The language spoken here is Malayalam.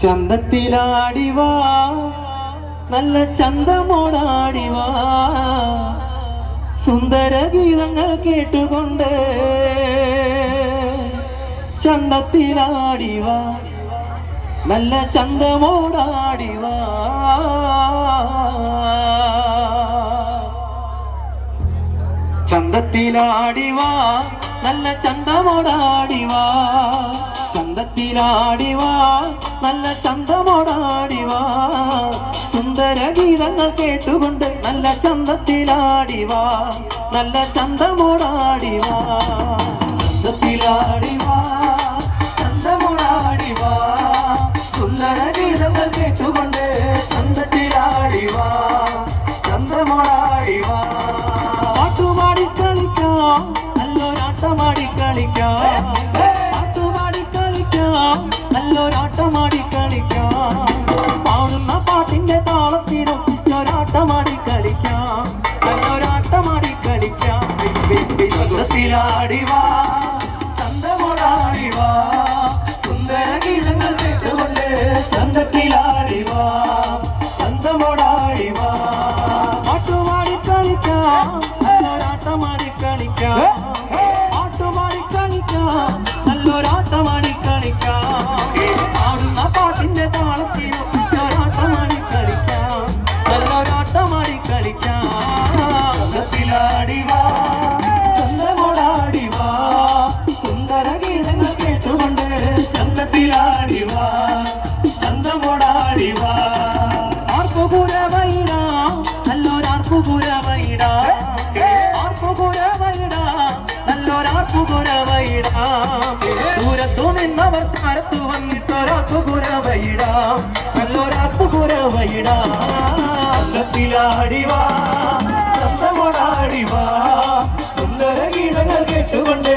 ചന്തത്തിലാടിവാ നല്ല ചന്തമോടാടിവാ സുന്ദര ഗീതങ്ങൾ കേട്ടുകൊണ്ട് ചന്തത്തിലാടിവാ നല്ല ചന്തമോടാടിവാ ചന്തത്തിലാടിവാ നല്ല ചന്തമോടാടിവാ ചന്തത്തിലാടിവാ നല്ല ചന്തമോടാടിവാ സുന്ദര ഗീതങ്ങൾ കേട്ടുകൊണ്ട് നല്ല ചന്തത്തിലാടിവാ നല്ല ചന്തമോടാടിവാ ചന്തത്തിലാടിവാ ചന്തമോടാടിവാ സുന്ദര ഗീതങ്ങൾ കേട്ടുകൊണ്ട് ചന്തത്തിലാടിവാ ചന്തമോടാടിവാ പാട്ടുപാടി കളിക്കാം നല്ലൊരാട്ടമാടി കളിക്കാം പാട്ടുപാടി കളിക്കാം നല്ലൊരാട്ടമാടി കളിക്കാം പാടുന്ന പാട്ടിന്റെ താളത്തിനൊപ്പിച്ചൊരാട്ടമാടി കളിക്കാം നല്ലൊരാട്ടമാടി കളിക്കാം ചന്തത്തിലാടിവാ ചന്തമോടാടിവാ സുന്ദര ഗീതങ്ങൾ കേട്ടുകൊണ്ട് ചന്തത്തിലാടിവാ ചന്തമോടാടിവാ പാട്ടുപാടി കളിക്കാം നല്ലൊരാട്ടമാടി കളിക്കാം പാട്ടുപാടി കളിക്കാം നല്ലൊരാട്ടമാടി കളിക്കാം പാടുന്ന പാട്ടിന്റെ താളത്തിനൊപ്പിച്ചൊരാട്ടമാടി കളിക്കാം നല്ലൊരാട്ടമാടി കളിക്കാം ചന്തത്തിലാടിവാ ചന്തമോടാടിവാ സുന്ദര ഗീതങ്ങൾ കേട്ടുകൊണ്ട് ചന്തത്തിലാടിവാ ചന്തമോടാടിവാ ആർപ്പുപുരവൈട നല്ലൊരാർപ്പുപുരവൈട ആർപ്പുപുരവൈട നല്ലൊരാർപ്പുപുരവൈട ദൂരത്തു നിന്നവർ ചാരത്തു വന്നിട്ടൊരാർപ്പുപുരവൈട നല്ലൊരാർപ്പുപുരവൈട ചന്തത്തിലാടിവാ ചന്തമോടാടിവാ സുന്ദര ഗീതങ്ങൾ കേട്ടുകൊണ്ട്